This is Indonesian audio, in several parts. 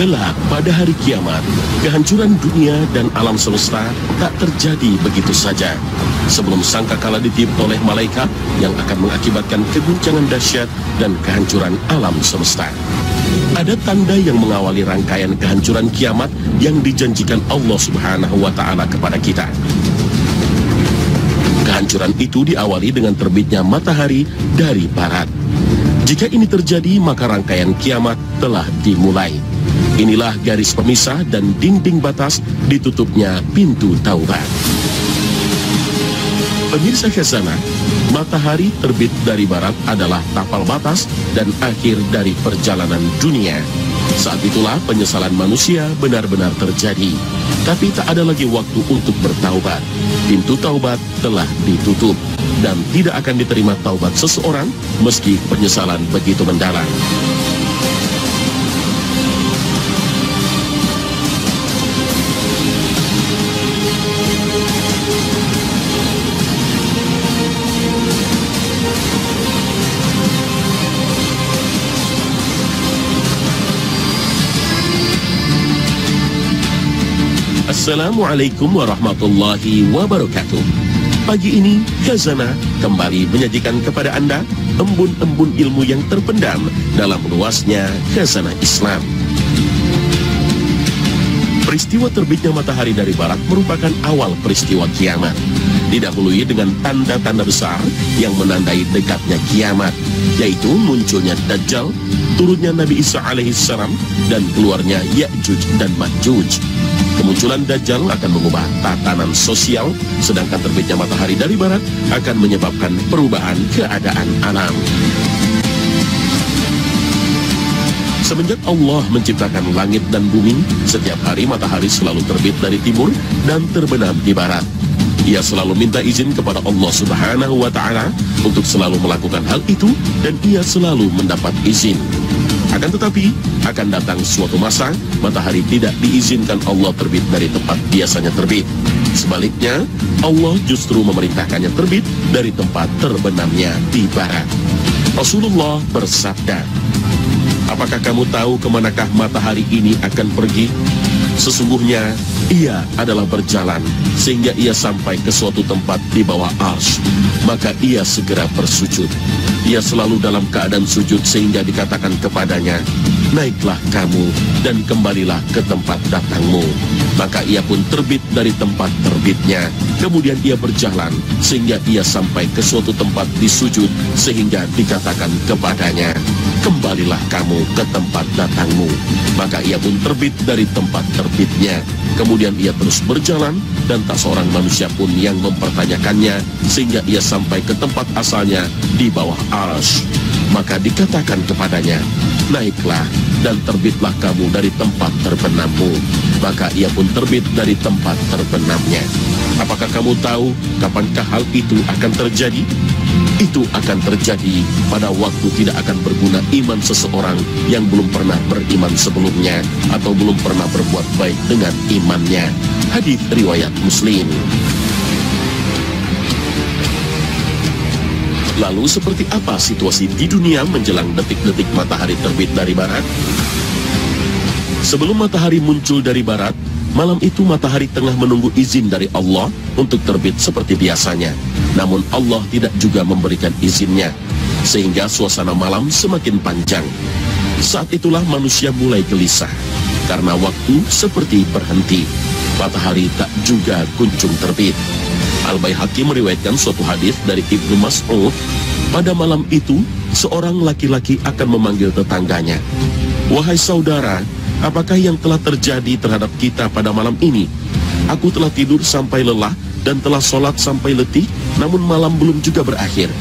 Kelak pada hari kiamat, kehancuran dunia dan alam semesta tak terjadi begitu saja. Sebelum sangkakala ditiup oleh malaikat yang akan mengakibatkan keguncangan dahsyat dan kehancuran alam semesta. Ada tanda yang mengawali rangkaian kehancuran kiamat yang dijanjikan Allah Subhanahu wa Ta'ala kepada kita. Kehancuran itu diawali dengan terbitnya matahari dari barat. Jika ini terjadi, maka rangkaian kiamat telah dimulai. Inilah garis pemisah dan dinding batas ditutupnya pintu taubat. Pemirsa Khazanah, matahari terbit dari barat adalah tapal batas dan akhir dari perjalanan dunia. Saat itulah penyesalan manusia benar-benar terjadi. Tapi tak ada lagi waktu untuk bertaubat. Pintu taubat telah ditutup dan tidak akan diterima taubat seseorang meski penyesalan begitu mendalam. Assalamualaikum warahmatullahi wabarakatuh. Pagi ini, Khazanah kembali menyajikan kepada Anda embun-embun ilmu yang terpendam dalam luasnya Khazanah Islam. Peristiwa terbitnya matahari dari barat merupakan awal peristiwa kiamat. Didahului dengan tanda-tanda besar yang menandai dekatnya kiamat, yaitu munculnya Dajjal, turunnya Nabi Isa alaihissalam, dan keluarnya Ya'juj dan Ma'juj. Kemunculan Dajjal akan mengubah tatanan sosial, sedangkan terbitnya matahari dari barat akan menyebabkan perubahan keadaan alam. Semenjak Allah menciptakan langit dan bumi, setiap hari matahari selalu terbit dari timur dan terbenam di barat. Ia selalu minta izin kepada Allah Subhanahu wa Ta'ala untuk selalu melakukan hal itu, dan ia selalu mendapat izin. Akan tetapi, akan datang suatu masa, matahari tidak diizinkan Allah terbit dari tempat biasanya terbit. Sebaliknya, Allah justru memerintahkannya terbit dari tempat terbenamnya di barat. Rasulullah bersabda, "Apakah kamu tahu kemanakah matahari ini akan pergi? Sesungguhnya, ia adalah berjalan sehingga ia sampai ke suatu tempat di bawah arsy, maka ia segera bersujud. Ia selalu dalam keadaan sujud sehingga dikatakan kepadanya, 'Naiklah kamu dan kembalilah ke tempat datangmu.' Maka ia pun terbit dari tempat terbitnya. Kemudian ia berjalan sehingga ia sampai ke suatu tempat disujud sehingga dikatakan kepadanya, 'Kembalilah kamu ke tempat datangmu.' Maka ia pun terbit dari tempat terbitnya. Kemudian ia terus berjalan dan tak seorang manusia pun yang mempertanyakannya sehingga ia sampai ke tempat asalnya di bawah arsy. Maka dikatakan kepadanya, 'Naiklah dan terbitlah kamu dari tempat terbenammu.' Maka ia pun terbit dari tempat terbenamnya. Apakah kamu tahu kapankah hal itu akan terjadi? Itu akan terjadi pada waktu tidak akan berguna iman seseorang yang belum pernah beriman sebelumnya atau belum pernah berbuat baik dengan imannya." Hadits riwayat Muslim. Lalu seperti apa situasi di dunia menjelang detik-detik matahari terbit dari barat? Sebelum matahari muncul dari barat, malam itu matahari tengah menunggu izin dari Allah untuk terbit seperti biasanya. Namun Allah tidak juga memberikan izinnya, sehingga suasana malam semakin panjang. Saat itulah manusia mulai gelisah, karena waktu seperti berhenti. Matahari tak juga kunjung terbit. Al-Baihaqi meriwayatkan suatu hadis dari Ibnu Mas'ud. Pada malam itu, seorang laki-laki akan memanggil tetangganya, "Wahai saudara, apakah yang telah terjadi terhadap kita pada malam ini? Aku telah tidur sampai lelah dan telah sholat sampai letih, namun malam belum juga berakhir."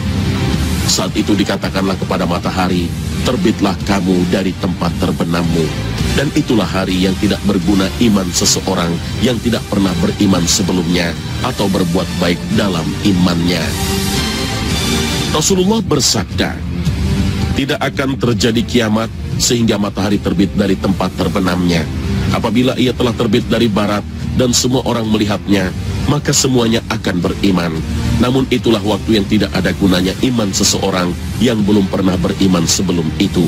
Saat itu dikatakanlah kepada matahari, "Terbitlah kamu dari tempat terbenammu." Dan itulah hari yang tidak berguna iman seseorang yang tidak pernah beriman sebelumnya atau berbuat baik dalam imannya. Rasulullah bersabda, "Tidak akan terjadi kiamat sehingga matahari terbit dari tempat terbenamnya. Apabila ia telah terbit dari barat dan semua orang melihatnya, maka semuanya akan beriman. Namun itulah waktu yang tidak ada gunanya iman seseorang yang belum pernah beriman sebelum itu.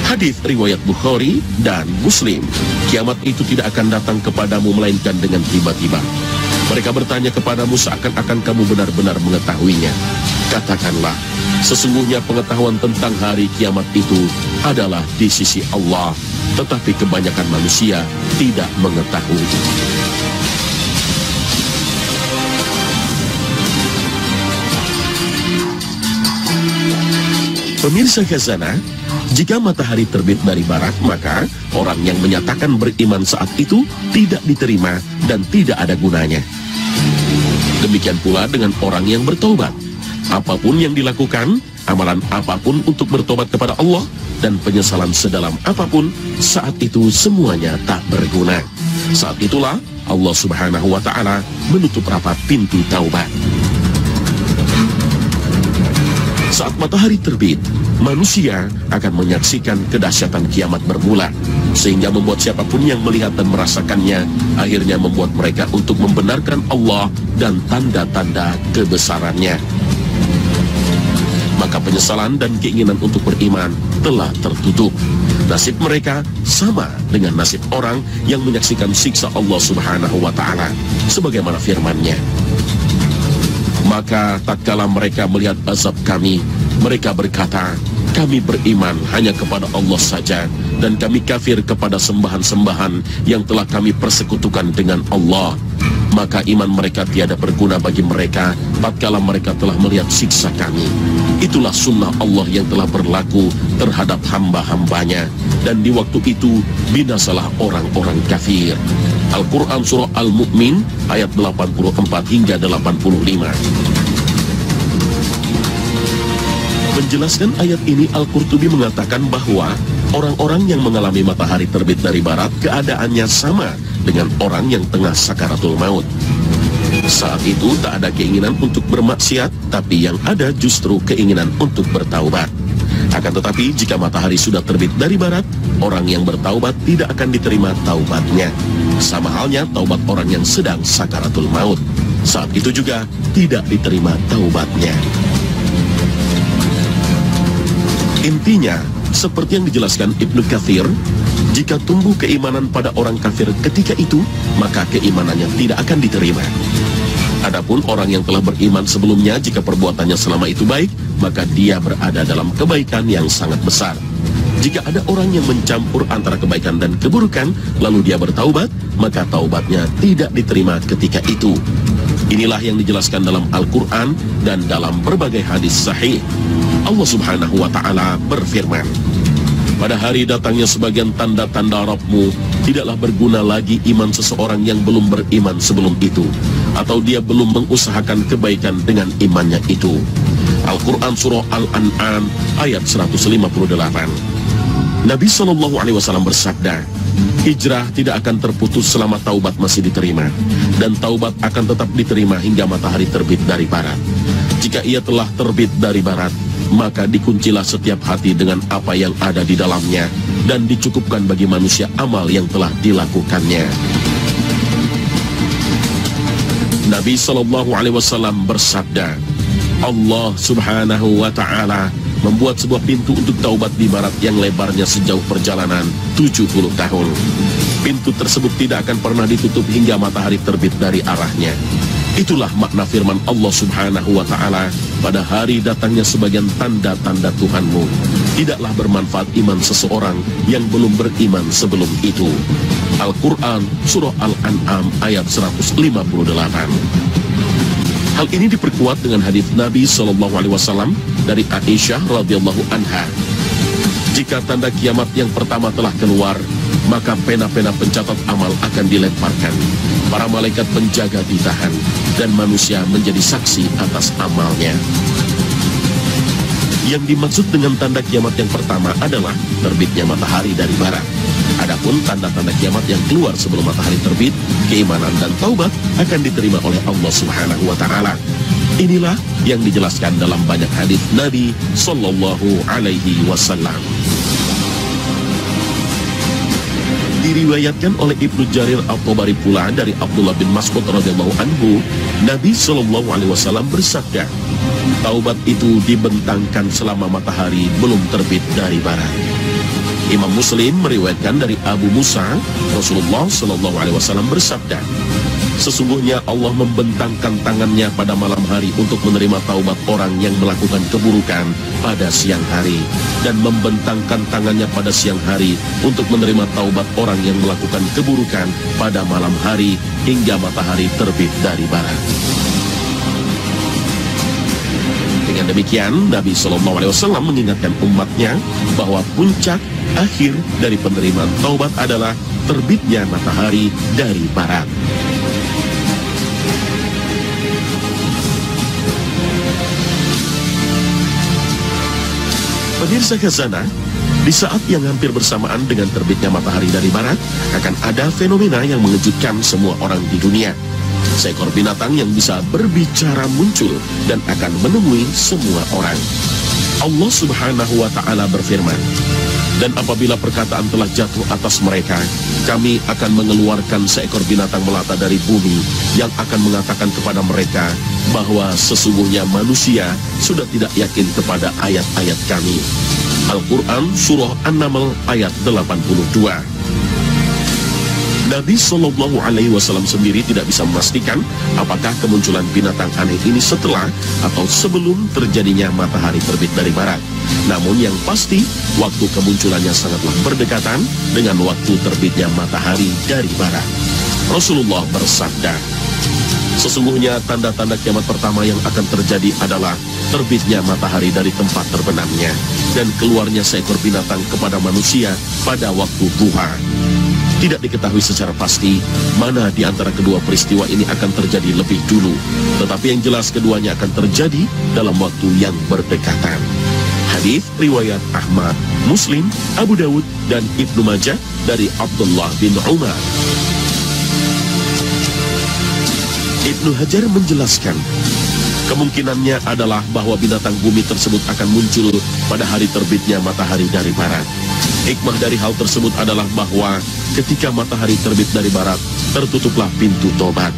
Hadis riwayat Bukhari dan Muslim. Kiamat itu tidak akan datang kepadamu melainkan dengan tiba-tiba. Mereka bertanya kepadamu seakan-akan kamu benar-benar mengetahuinya. Katakanlah, sesungguhnya pengetahuan tentang hari kiamat itu adalah di sisi Allah, tetapi kebanyakan manusia tidak mengetahui. Pemirsa Khazanah, jika matahari terbit dari barat, maka orang yang menyatakan beriman saat itu tidak diterima dan tidak ada gunanya. Demikian pula dengan orang yang bertobat. Apapun yang dilakukan, amalan apapun untuk bertobat kepada Allah, dan penyesalan sedalam apapun, saat itu semuanya tak berguna. Saat itulah Allah Subhanahu wa Ta'ala menutup rapat pintu taubat. Saat matahari terbit, manusia akan menyaksikan kedahsyatan kiamat bermula, sehingga membuat siapapun yang melihat dan merasakannya akhirnya membuat mereka untuk membenarkan Allah dan tanda-tanda kebesarannya. Maka penyesalan dan keinginan untuk beriman telah tertutup. Nasib mereka sama dengan nasib orang yang menyaksikan siksa Allah Subhanahu wa Ta'ala, sebagaimana firman-Nya. Maka tatkala mereka melihat azab kami, mereka berkata, kami beriman hanya kepada Allah saja, dan kami kafir kepada sembahan-sembahan yang telah kami persekutukan dengan Allah. Maka iman mereka tiada berguna bagi mereka tatkala mereka telah melihat siksa kami. Itulah sunnah Allah yang telah berlaku terhadap hamba-hambanya, dan di waktu itu binasalah orang-orang kafir. Al-Quran Surah Al-Mu'min ayat 84 hingga 85. Menjelaskan ayat ini, Al-Qurtubi mengatakan bahwa orang-orang yang mengalami matahari terbit dari barat keadaannya sama dengan orang yang tengah sakaratul maut. Saat itu tak ada keinginan untuk bermaksiat, tapi yang ada justru keinginan untuk bertaubat. Akan tetapi jika matahari sudah terbit dari barat, orang yang bertaubat tidak akan diterima taubatnya. Sama halnya taubat orang yang sedang sakaratul maut. Saat itu juga tidak diterima taubatnya. Intinya, seperti yang dijelaskan Ibnu Katsir, jika tumbuh keimanan pada orang kafir ketika itu, maka keimanannya tidak akan diterima. Adapun orang yang telah beriman sebelumnya, jika perbuatannya selama itu baik, maka dia berada dalam kebaikan yang sangat besar. Jika ada orang yang mencampur antara kebaikan dan keburukan, lalu dia bertaubat, maka taubatnya tidak diterima ketika itu. Inilah yang dijelaskan dalam Al-Quran dan dalam berbagai hadis sahih. Allah Subhanahu wa Ta'ala berfirman, pada hari datangnya sebagian tanda-tanda Rabbmu, tidaklah berguna lagi iman seseorang yang belum beriman sebelum itu, atau dia belum mengusahakan kebaikan dengan imannya itu. Al-Quran Surah Al-An'am ayat 158. Nabi SAW bersabda, hijrah tidak akan terputus selama taubat masih diterima, dan taubat akan tetap diterima hingga matahari terbit dari barat. Jika ia telah terbit dari barat, maka dikuncilah setiap hati dengan apa yang ada di dalamnya, dan dicukupkan bagi manusia amal yang telah dilakukannya. Nabi SAW bersabda, Allah Subhanahu wa Ta'ala membuat sebuah pintu untuk taubat di barat yang lebarnya sejauh perjalanan 70 tahun. Pintu tersebut tidak akan pernah ditutup hingga matahari terbit dari arahnya. Itulah makna firman Allah Subhanahu wa Ta'ala, pada hari datangnya sebagian tanda-tanda Tuhanmu, tidaklah bermanfaat iman seseorang yang belum beriman sebelum itu. Al-Quran Surah Al-An'am ayat 158. Hal ini diperkuat dengan hadis Nabi SAW dari Aisyah radhiyallahu anha. Jika tanda kiamat yang pertama telah keluar, maka pena-pena pencatat amal akan dilemparkan. Para malaikat penjaga ditahan, dan manusia menjadi saksi atas amalnya. Yang dimaksud dengan tanda kiamat yang pertama adalah terbitnya matahari dari barat. Adapun tanda-tanda kiamat yang keluar sebelum matahari terbit, keimanan dan taubat akan diterima oleh Allah Subhanahu wa Ta'ala. Inilah yang dijelaskan dalam banyak hadis Nabi Sallallahu Alaihi Wasallam. Di Diriwayatkan oleh Ibnu Jarir At-Tabari pula dari Abdullah bin Mas'ud radhiyallahu anhu, Nabi Shallallahu alaihi wasallam bersabda, taubat itu dibentangkan selama matahari belum terbit dari barat. Imam Muslim meriwayatkan dari Abu Musa, Rasulullah Shallallahu alaihi wasallam bersabda, sesungguhnya Allah membentangkan tangannya pada malam hari untuk menerima taubat orang yang melakukan keburukan pada siang hari, dan membentangkan tangannya pada siang hari untuk menerima taubat orang yang melakukan keburukan pada malam hari hingga matahari terbit dari barat. Dengan demikian, Nabi SAW mengingatkan umatnya bahwa puncak akhir dari penerimaan taubat adalah terbitnya matahari dari barat. Pemirsa Khazanah, di saat yang hampir bersamaan dengan terbitnya matahari dari barat, akan ada fenomena yang mengejutkan semua orang di dunia. Seekor binatang yang bisa berbicara muncul dan akan menemui semua orang. Allah Subhanahu wa Ta'ala berfirman, dan apabila perkataan telah jatuh atas mereka, kami akan mengeluarkan seekor binatang melata dari bumi yang akan mengatakan kepada mereka bahwa sesungguhnya manusia sudah tidak yakin kepada ayat-ayat kami. Al-Quran Surah An-Naml ayat 82. Nabi Shallallahu alaihi wasallam sendiri tidak bisa memastikan apakah kemunculan binatang aneh ini setelah atau sebelum terjadinya matahari terbit dari barat. Namun yang pasti, waktu kemunculannya sangatlah berdekatan dengan waktu terbitnya matahari dari barat. Rasulullah bersabda, sesungguhnya tanda-tanda kiamat pertama yang akan terjadi adalah terbitnya matahari dari tempat terbenamnya dan keluarnya seekor binatang kepada manusia pada waktu duha. Tidak diketahui secara pasti mana di antara kedua peristiwa ini akan terjadi lebih dulu, tetapi yang jelas keduanya akan terjadi dalam waktu yang berdekatan. Hadis riwayat Ahmad, Muslim, Abu Dawud, dan Ibnu Majah dari Abdullah bin Umar. Ibnu Hajar menjelaskan, kemungkinannya adalah bahwa binatang bumi tersebut akan muncul pada hari terbitnya matahari dari barat. Hikmah dari hal tersebut adalah bahwa ketika matahari terbit dari barat, tertutuplah pintu tobat.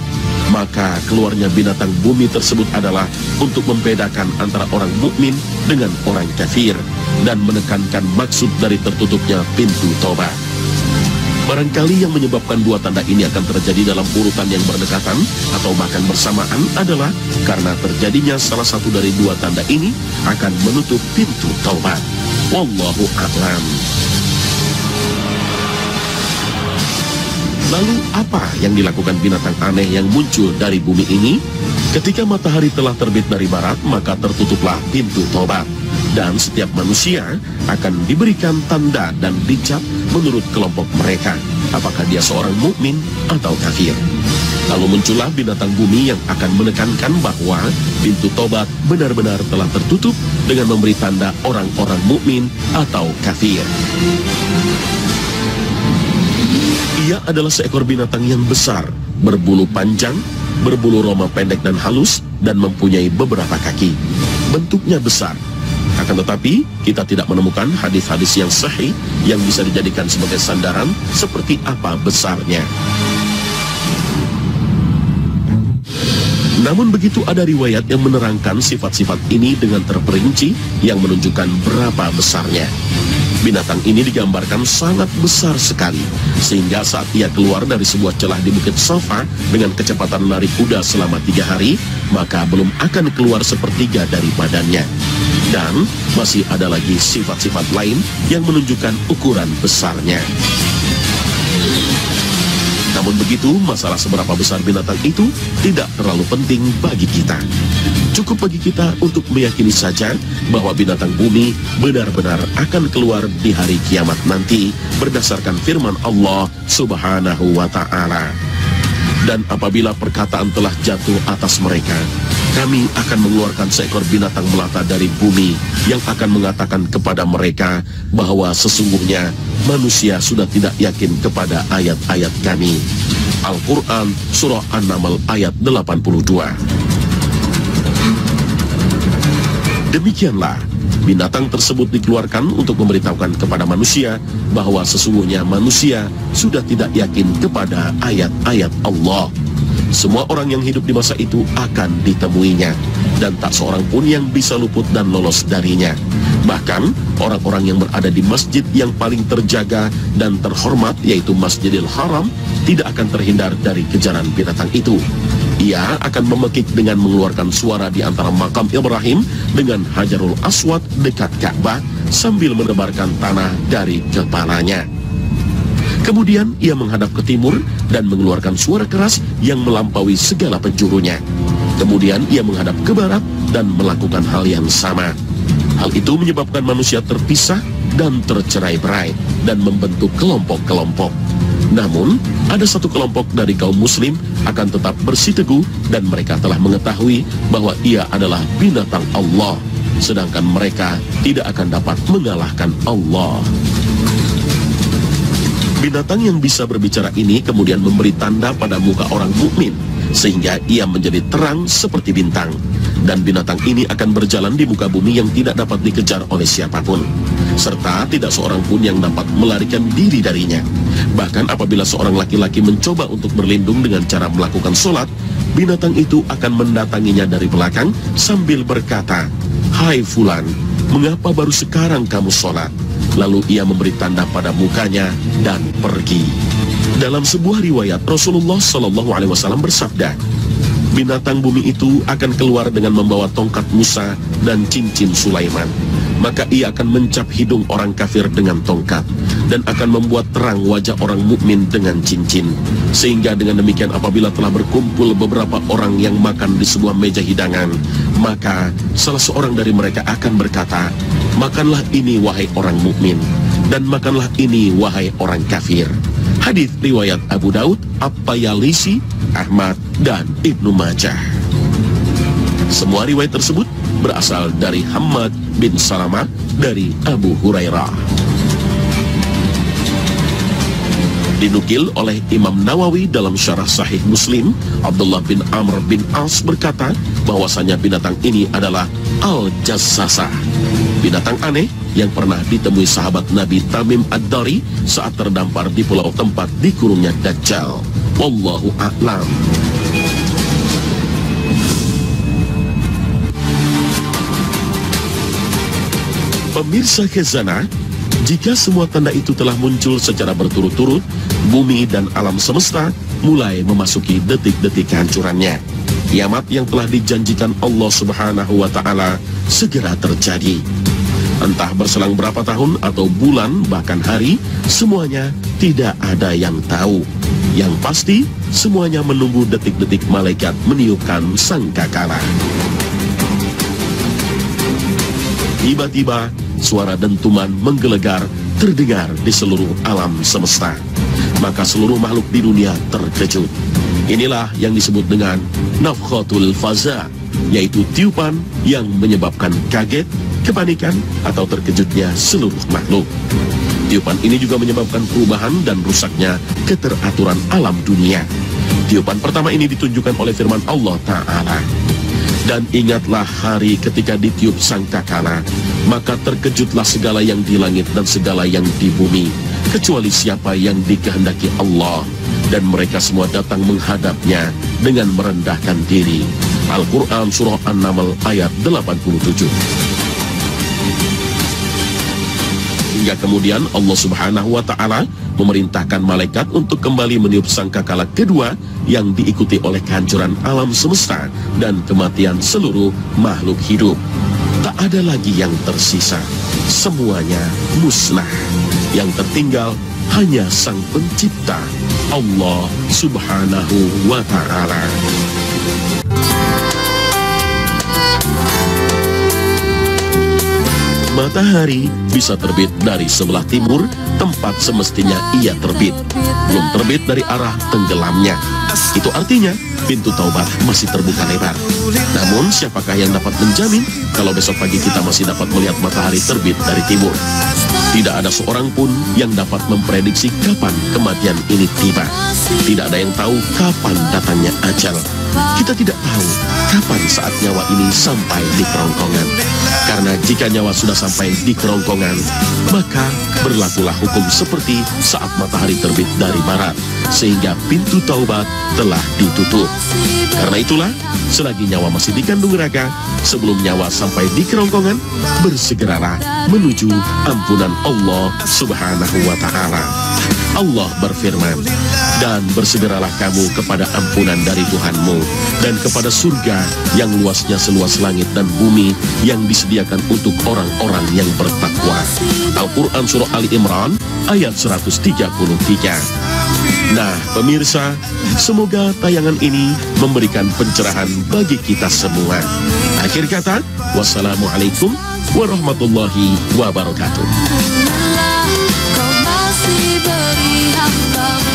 Maka keluarnya binatang bumi tersebut adalah untuk membedakan antara orang mukmin dengan orang kafir dan menekankan maksud dari tertutupnya pintu tobat. Barangkali yang menyebabkan dua tanda ini akan terjadi dalam urutan yang berdekatan atau bahkan bersamaan adalah karena terjadinya salah satu dari dua tanda ini akan menutup pintu taubat. Wallahu a'lam. Lalu apa yang dilakukan binatang aneh yang muncul dari bumi ini? Ketika matahari telah terbit dari barat, maka tertutuplah pintu tobat. Dan setiap manusia akan diberikan tanda dan dicap menurut kelompok mereka, apakah dia seorang mukmin atau kafir. Lalu muncullah binatang bumi yang akan menekankan bahwa pintu tobat benar-benar telah tertutup dengan memberi tanda orang-orang mukmin atau kafir. Ia adalah seekor binatang yang besar, berbulu panjang, berbulu roma pendek dan halus, dan mempunyai beberapa kaki. Bentuknya besar. Akan tetapi, kita tidak menemukan hadis-hadis yang sahih yang bisa dijadikan sebagai sandaran seperti apa besarnya. Namun begitu ada riwayat yang menerangkan sifat-sifat ini dengan terperinci yang menunjukkan berapa besarnya. Binatang ini digambarkan sangat besar sekali, sehingga saat ia keluar dari sebuah celah di Bukit Safa dengan kecepatan lari kuda selama 3 hari, maka belum akan keluar sepertiga dari badannya. Dan masih ada lagi sifat-sifat lain yang menunjukkan ukuran besarnya. Namun begitu, masalah seberapa besar binatang itu tidak terlalu penting bagi kita. Cukup bagi kita untuk meyakini saja bahwa binatang bumi benar-benar akan keluar di hari kiamat nanti berdasarkan firman Allah Subhanahu wa Ta'ala. Dan apabila perkataan telah jatuh atas mereka, kami akan mengeluarkan seekor binatang melata dari bumi yang akan mengatakan kepada mereka bahwa sesungguhnya manusia sudah tidak yakin kepada ayat-ayat kami. Al-Quran Surah An-Naml ayat 82. Demikianlah, binatang tersebut dikeluarkan untuk memberitahukan kepada manusia bahwa sesungguhnya manusia sudah tidak yakin kepada ayat-ayat Allah. Semua orang yang hidup di masa itu akan ditemuinya, dan tak seorang pun yang bisa luput dan lolos darinya. Bahkan, orang-orang yang berada di masjid yang paling terjaga dan terhormat, yaitu Masjidil Haram, tidak akan terhindar dari kejaran binatang itu. Ia akan memekik dengan mengeluarkan suara di antara makam Ibrahim dengan Hajarul Aswad dekat Ka'bah sambil menebarkan tanah dari kepalanya. Kemudian ia menghadap ke timur dan mengeluarkan suara keras yang melampaui segala penjurunya. Kemudian ia menghadap ke barat dan melakukan hal yang sama. Hal itu menyebabkan manusia terpisah dan tercerai-berai dan membentuk kelompok-kelompok. Namun, ada satu kelompok dari kaum muslim akan tetap bersiteguh dan mereka telah mengetahui bahwa ia adalah binatang Allah, sedangkan mereka tidak akan dapat mengalahkan Allah. Binatang yang bisa berbicara ini kemudian memberi tanda pada muka orang mukmin sehingga ia menjadi terang seperti bintang. Dan binatang ini akan berjalan di muka bumi yang tidak dapat dikejar oleh siapapun, serta tidak seorang pun yang dapat melarikan diri darinya. Bahkan apabila seorang laki-laki mencoba untuk berlindung dengan cara melakukan sholat, binatang itu akan mendatanginya dari belakang sambil berkata, "Hai Fulan, mengapa baru sekarang kamu sholat?" Lalu ia memberi tanda pada mukanya dan pergi. Dalam sebuah riwayat, Rasulullah SAW bersabda, binatang bumi itu akan keluar dengan membawa tongkat Musa dan cincin Sulaiman. Maka ia akan mencap hidung orang kafir dengan tongkat dan akan membuat terang wajah orang mukmin dengan cincin. Sehingga dengan demikian apabila telah berkumpul beberapa orang yang makan di sebuah meja hidangan, maka salah seorang dari mereka akan berkata, "Makanlah ini wahai orang mukmin, dan makanlah ini wahai orang kafir." Hadis riwayat Abu Daud, At-Tayalisi, Ahmad, dan Ibnu Majah. Semua riwayat tersebut berasal dari Hammad bin Salamah dari Abu Hurairah. Dinukil oleh Imam Nawawi dalam syarah Sahih Muslim, Abdullah bin Amr bin As berkata bahwasanya binatang ini adalah Al-Jassasah, binatang aneh yang pernah ditemui sahabat Nabi Tamim Ad-Dari saat terdampar di pulau tempat dikurungnya Dajjal. Wallahu a'lam. Pemirsa Khazanah, jika semua tanda itu telah muncul secara berturut-turut, bumi dan alam semesta mulai memasuki detik-detik kehancurannya. Kiamat yang telah dijanjikan Allah Subhanahu wa Ta'ala segera terjadi. Entah berselang berapa tahun atau bulan bahkan hari, semuanya tidak ada yang tahu. Yang pasti, semuanya menunggu detik-detik malaikat meniupkan sangkakala. Tiba-tiba, suara dentuman menggelegar terdengar di seluruh alam semesta. Maka seluruh makhluk di dunia terkejut. Inilah yang disebut dengan nafkhatul faza, yaitu tiupan yang menyebabkan kaget, kepanikan, atau terkejutnya seluruh makhluk. Tiupan ini juga menyebabkan perubahan dan rusaknya keteraturan alam dunia. Tiupan pertama ini ditunjukkan oleh firman Allah Ta'ala. Dan ingatlah hari ketika ditiup sangkakala, maka terkejutlah segala yang di langit dan segala yang di bumi, kecuali siapa yang dikehendaki Allah, dan mereka semua datang menghadapnya dengan merendahkan diri. Al-Quran Surah An-Naml ayat 87. Hingga kemudian Allah Subhanahu wa Ta'ala memerintahkan malaikat untuk kembali meniup sangkakala kedua yang diikuti oleh kehancuran alam semesta dan kematian seluruh makhluk hidup. Tak ada lagi yang tersisa, semuanya musnah. Yang tertinggal hanya Sang Pencipta, Allah Subhanahu wa Ta'ala. Matahari bisa terbit dari sebelah timur, tempat semestinya ia terbit. Belum terbit dari arah tenggelamnya. Itu artinya pintu taubat masih terbuka lebar. Namun siapakah yang dapat menjamin kalau besok pagi kita masih dapat melihat matahari terbit dari timur? Tidak ada seorang pun yang dapat memprediksi kapan kematian ini tiba. Tidak ada yang tahu kapan datangnya ajal. kita tidak tahu kapan saat nyawa ini sampai di kerongkongan. Karena jika nyawa sudah sampai di kerongkongan, maka berlakulah hukum seperti saat matahari terbit dari barat, sehingga pintu taubat telah ditutup. Karena itulah, selagi nyawa masih di kandung raga, sebelum nyawa sampai di kerongkongan, bersegeralah menuju ampunan Allah Subhanahu wa Ta'ala. Allah berfirman, dan bersegeralah kamu kepada ampunan dari Tuhanmu dan kepada surga yang luasnya seluas langit dan bumi yang disediakan untuk orang-orang yang bertakwa. Al-Quran Surah Ali Imran ayat 133. Nah, pemirsa, semoga tayangan ini memberikan pencerahan bagi kita semua. Akhir kata, wassalamualaikum warahmatullahi wabarakatuh. Kau masih beri hamba